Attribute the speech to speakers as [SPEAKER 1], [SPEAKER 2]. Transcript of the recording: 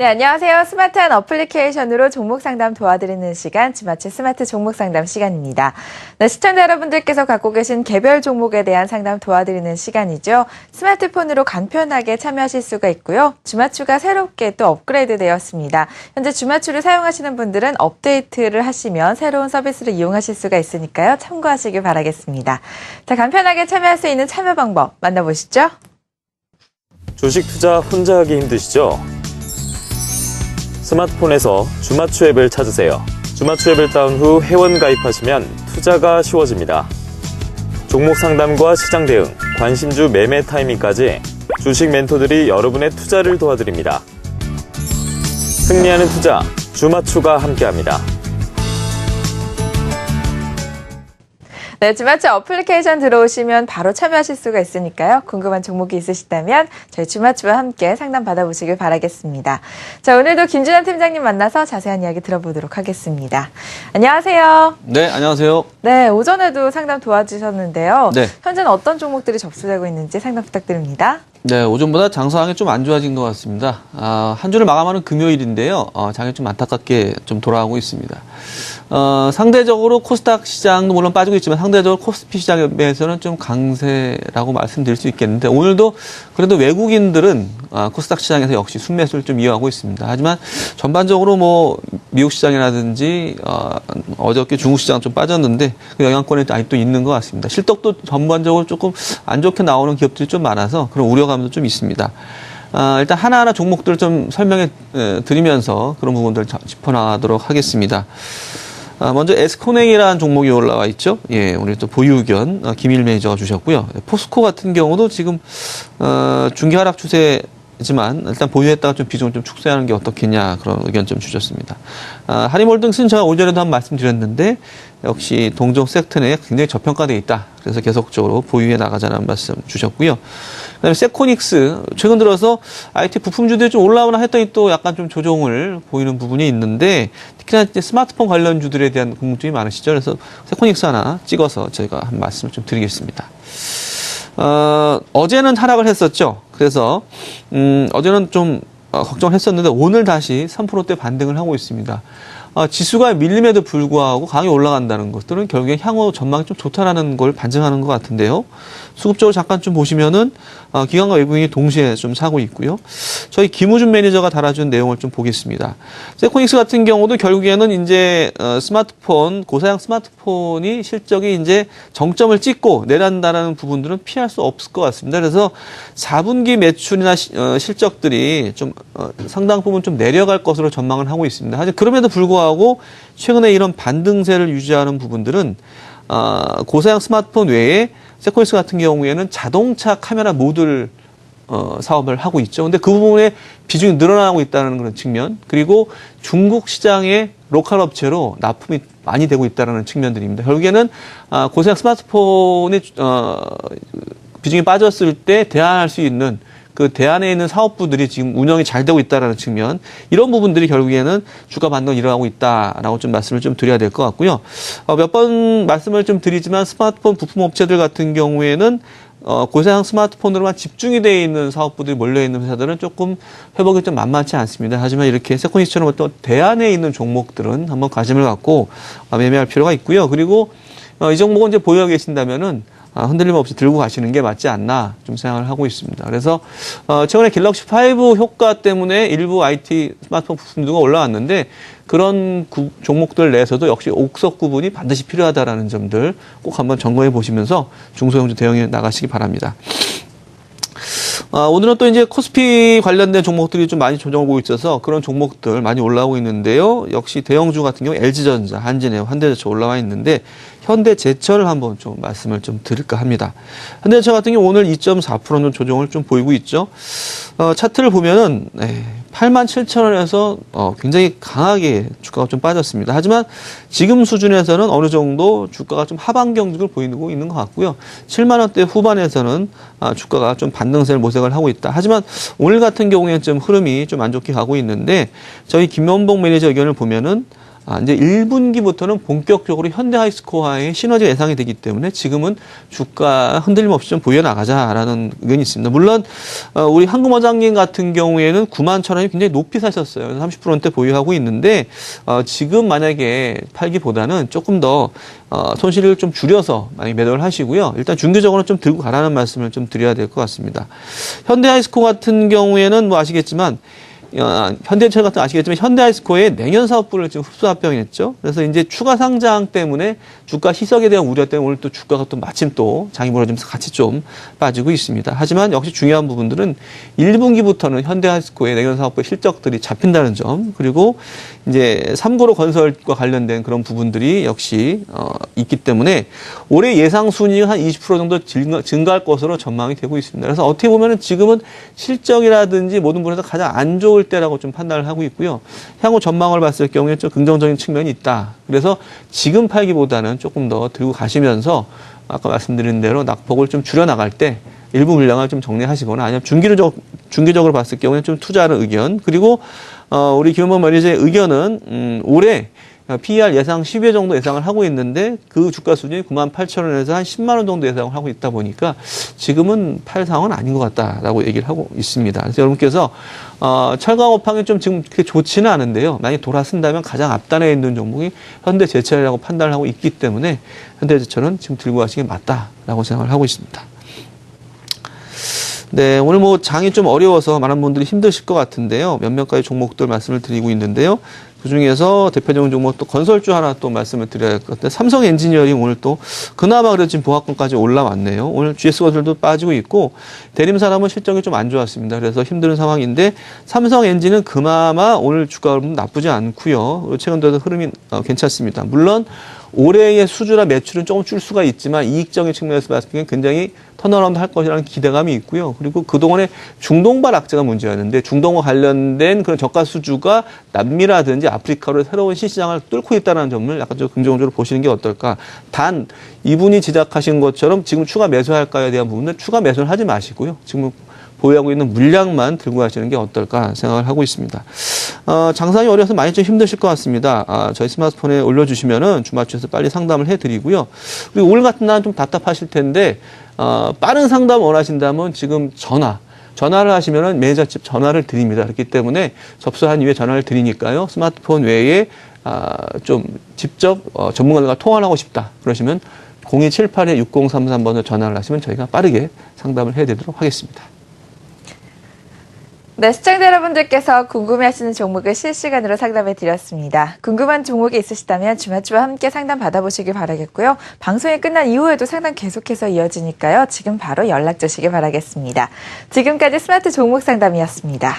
[SPEAKER 1] 네, 안녕하세요. 스마트한 어플리케이션으로 종목 상담 도와드리는 시간, 지마치 스마트 종목 상담 시간입니다. 네, 시청자 여러분들께서 갖고 계신 개별 종목에 대한 상담 도와드리는 시간이죠. 스마트폰으로 간편하게 참여하실 수가 있고요. 주마추가 새롭게 또 업그레이드 되었습니다. 현재 주마추를 사용하시는 분들은 업데이트를 하시면 새로운 서비스를 이용하실 수가 있으니까요. 참고하시길 바라겠습니다. 자, 간편하게 참여할 수 있는 참여 방법 만나보시죠.
[SPEAKER 2] 주식 투자 혼자 하기 힘드시죠? 스마트폰에서 주마추 앱을 찾으세요. 주마추 앱을 다운 후 회원 가입하시면 투자가 쉬워집니다. 종목 상담과 시장 대응, 관심주 매매 타이밍까지 주식 멘토들이 여러분의 투자를 도와드립니다. 승리하는 투자, 주마추가 함께합니다.
[SPEAKER 1] 네, 주마추 어플리케이션 들어오시면 바로 참여하실 수가 있으니까요. 궁금한 종목이 있으시다면 저희 주마추와 함께 상담 받아보시길 바라겠습니다. 자, 오늘도 김준환 팀장님 만나서 자세한 이야기 들어보도록 하겠습니다. 안녕하세요.
[SPEAKER 3] 네, 안녕하세요.
[SPEAKER 1] 네, 오전에도 상담 도와주셨는데요.
[SPEAKER 3] 네.
[SPEAKER 1] 현재는 어떤 종목들이 접수되고 있는지 상담 부탁드립니다.
[SPEAKER 3] 네, 오전보다 장 상황이 좀 안 좋아진 것 같습니다. 한 주를 마감하는 금요일인데요. 장이 좀 안타깝게 좀 돌아가고 있습니다. 상대적으로 코스닥 시장도 물론 빠지고 있지만 상대적으로 코스피 시장에 비해서는 좀 강세라고 말씀드릴 수 있겠는데 오늘도 그래도 외국인들은 코스닥 시장에서 역시 순매수를 좀 이어가고 있습니다. 하지만 전반적으로 뭐 미국 시장이라든지 어저께 중국 시장 좀 빠졌는데 그 영향권이 아직도 있는 것 같습니다. 실적도 전반적으로 조금 안 좋게 나오는 기업들이 좀 많아서 그런 우려감도 좀 있습니다. 일단 하나하나 종목들을 좀 설명해 드리면서 그런 부분들을 짚어나가도록 하겠습니다. 먼저 에스코넥이라는 종목이 올라와 있죠. 예, 오늘 또 보유 의견 김일 매니저가 주셨고요. 포스코 같은 경우도 지금 중기 하락 추세지만 일단 보유했다가 좀 비중을 좀 축소하는 게 어떻겠냐 그런 의견 좀 주셨습니다. 하리몰딩스는 제가 오전에도 한번 말씀드렸는데 역시 동종 섹터 내에 굉장히 저평가되어 있다. 그래서 계속적으로 보유해 나가자는 말씀 주셨고요. 그다음에 세코닉스 최근 들어서 IT 부품주들이 좀 올라오나 했더니 또 약간 좀 조정을 보이는 부분이 있는데 특히나 이제 스마트폰 관련주들에 대한 궁금증이 많으시죠. 그래서 세코닉스 하나 찍어서 저희가 한 말씀을 좀 드리겠습니다. 어제는 하락을 했었죠. 그래서 어제는 좀 걱정을 했었는데 오늘 다시 3%대 반등을 하고 있습니다. 지수가 밀림에도 불구하고 강하게 올라간다는 것들은 결국에 향후 전망이 좀 좋다라는 걸 반증하는 것 같은데요. 수급적으로 잠깐 좀 보시면은 기관과 외국인이 동시에 좀 사고 있고요. 저희 김우준 매니저가 달아준 내용을 좀 보겠습니다. 세코닉스 같은 경우도 결국에는 이제 스마트폰 고사양 스마트폰이 실적이 이제 정점을 찍고 내려간다는 부분들은 피할 수 없을 것 같습니다. 그래서 4분기 매출이나 실적들이 좀 상당 부분 좀 내려갈 것으로 전망을 하고 있습니다. 하지만 그럼에도 불구하고 최근에 이런 반등세를 유지하는 부분들은 고사양 스마트폰 외에 세코닉스 같은 경우에는 자동차 카메라 모듈 사업을 하고 있죠. 근데 그 부분에 비중이 늘어나고 있다는 그런 측면, 그리고 중국 시장의 로컬 업체로 납품이 많이 되고 있다는 측면들입니다. 결국에는 고사양 스마트폰의 비중이 빠졌을 때 대안할 수 있는 그 대안에 있는 사업부들이 지금 운영이 잘 되고 있다는 측면, 이런 부분들이 결국에는 주가 반등이 일어나고 있다라고 좀 말씀을 좀 드려야 될 것 같고요. 몇 번 말씀을 좀 드리지만 스마트폰 부품 업체들 같은 경우에는 고사양 스마트폰으로만 집중이 되어 있는 사업부들이 몰려있는 회사들은 조금 회복이 좀 만만치 않습니다. 하지만 이렇게 세코닉스처럼 어떤 대안에 있는 종목들은 한번 관심을 갖고 매매할 필요가 있고요. 그리고 이 종목은 이제 보유하고 계신다면은 흔들림 없이 들고 가시는 게 맞지 않나 좀 생각을 하고 있습니다. 그래서 최근에 갤럭시 5 효과 때문에 일부 IT 스마트폰 부품주가 올라왔는데 그런 종목들 내에서도 역시 옥석 구분이 반드시 필요하다라는 점들 꼭 한번 점검해 보시면서 중소형주 대응해 나가시기 바랍니다. 오늘은 또 이제 코스피 관련된 종목들이 좀 많이 조정을 보고 있어서 그런 종목들 많이 올라오고 있는데요. 역시 대형주 같은 경우 LG전자, 한진해운, 현대제철 올라와 있는데 현대제철을 한번 좀 말씀을 좀 드릴까 합니다. 현대제철 같은 경우 오늘 2.4%는 조정을 좀 보이고 있죠. 차트를 보면은 87,000원에서 굉장히 강하게 주가가 좀 빠졌습니다. 하지만 지금 수준에서는 어느 정도 주가가 좀 하방 경직을 보이고 있는 것 같고요. 7만 원대 후반에서는 주가가 좀 반등세를 모색을 하고 있다. 하지만 오늘 같은 경우에는 좀 흐름이 좀 안 좋게 가고 있는데 저희 김연봉 매니저 의견을 보면은 이제 1분기부터는 본격적으로 현대하이스코어와의 시너지가 예상이 되기 때문에 지금은 주가 흔들림 없이 좀 보여나가자라는 의견이 있습니다. 물론 우리 한금원장님 같은 경우에는 91,000원이 굉장히 높이 사셨어요. 30%대 보유하고 있는데 지금 만약에 팔기보다는 조금 더 손실을 좀 줄여서 만약에 매도를 하시고요. 일단 중기적으로 좀 들고 가라는 말씀을 좀 드려야 될 것 같습니다. 현대하이스코어 같은 경우에는 뭐 아시겠지만 현대철 같은 아시겠지만 현대하이스코어의 내년 사업부를 지금 흡수 합병했죠. 그래서 이제 추가 상장 때문에 주가 희석에 대한 우려 때문에 오늘 또 주가가 또 마침 또 장이 벌어지면서 같이 좀 빠지고 있습니다. 하지만 역시 중요한 부분들은 1분기부터는 현대하이스코어의 내년 사업부의 실적들이 잡힌다는 점, 그리고 이제 3구로 건설과 관련된 그런 부분들이 역시 있기 때문에 올해 예상 순이익은 한 20% 정도 증가할 것으로 전망이 되고 있습니다. 그래서 어떻게 보면은 지금은 실적이라든지 모든 부분에서 가장 안 좋을 때라고 좀 판단을 하고 있고요. 향후 전망을 봤을 경우에 좀 긍정적인 측면이 있다. 그래서 지금 팔기보다는 조금 더 들고 가시면서 아까 말씀드린 대로 낙폭을 좀 줄여나갈 때 일부 물량을 좀 정리하시거나 아니면 중기적으로 봤을 경우에 좀 투자하는 의견, 그리고 우리 김원범 매니저의 의견은 올해 PER 예상 10회 정도 예상을 하고 있는데 그 주가 수준이 98,000원에서 한 10만 원 정도 예상을 하고 있다 보니까 지금은 팔 상황은 아닌 것 같다라고 얘기를 하고 있습니다. 그래서 여러분께서 철강업황이 좀 지금 그렇게 좋지는 않은데요. 만약에 돌아선다면 가장 앞단에 있는 종목이 현대제철이라고 판단을 하고 있기 때문에 현대제철은 지금 들고 가시기 맞다라고 생각을 하고 있습니다. 네, 오늘 뭐 장이 좀 어려워서 많은 분들이 힘드실 것 같은데요. 몇몇 가지 종목들 말씀을 드리고 있는데요. 그 중에서 대표적인 종목 또 건설주 하나 또 말씀을 드려야 할 것 같아요. 삼성 엔지니어링 오늘 또 그나마 그래도 지금 보합권까지 올라왔네요. 오늘 GS 건설도 빠지고 있고 대림사람은 실적이 좀 안 좋았습니다. 그래서 힘든 상황인데 삼성 엔진은 그나마 오늘 주가 나쁘지 않고요. 최근 들어서 흐름이 괜찮습니다. 물론 올해의 수주나 매출은 조금 줄 수가 있지만 이익적인 측면에서 봤을 때 굉장히 턴어라운드 할 것이라는 기대감이 있고요. 그리고 그동안에 중동발 악재가 문제였는데 중동과 관련된 그런 저가 수주가 남미라든지 아프리카로 새로운 시장을 뚫고 있다는 점을 약간 좀 긍정적으로 보시는 게 어떨까. 단 이분이 지적하신 것처럼 지금 추가 매수할까에 대한 부분은 추가 매수를 하지 마시고요. 지금 보유하고 있는 물량만 들고 가시는 게 어떨까 생각을 하고 있습니다. 장사이 어려서 많이 좀 힘드실 것 같습니다. 저희 스마트폰에 올려주시면은 주맞춰서 빨리 상담을 해드리고요. 그리고 오늘 같은 날은 좀 답답하실 텐데 빠른 상담 원하신다면 지금 전화를 하시면은 매니저집 전화를 드립니다. 그렇기 때문에 접수한 이후에 전화를 드리니까요. 스마트폰 외에 좀 직접 전문가들과 통화를 하고 싶다 그러시면 0278-6033번으로 전화를 하시면 저희가 빠르게 상담을 해드리도록 하겠습니다.
[SPEAKER 1] 네, 시청자 여러분들께서 궁금해하시는 종목을 실시간으로 상담해 드렸습니다. 궁금한 종목이 있으시다면 주맞추와 함께 상담 받아보시길 바라겠고요. 방송이 끝난 이후에도 상담 계속해서 이어지니까요. 지금 바로 연락 주시길 바라겠습니다. 지금까지 스마트 종목 상담이었습니다.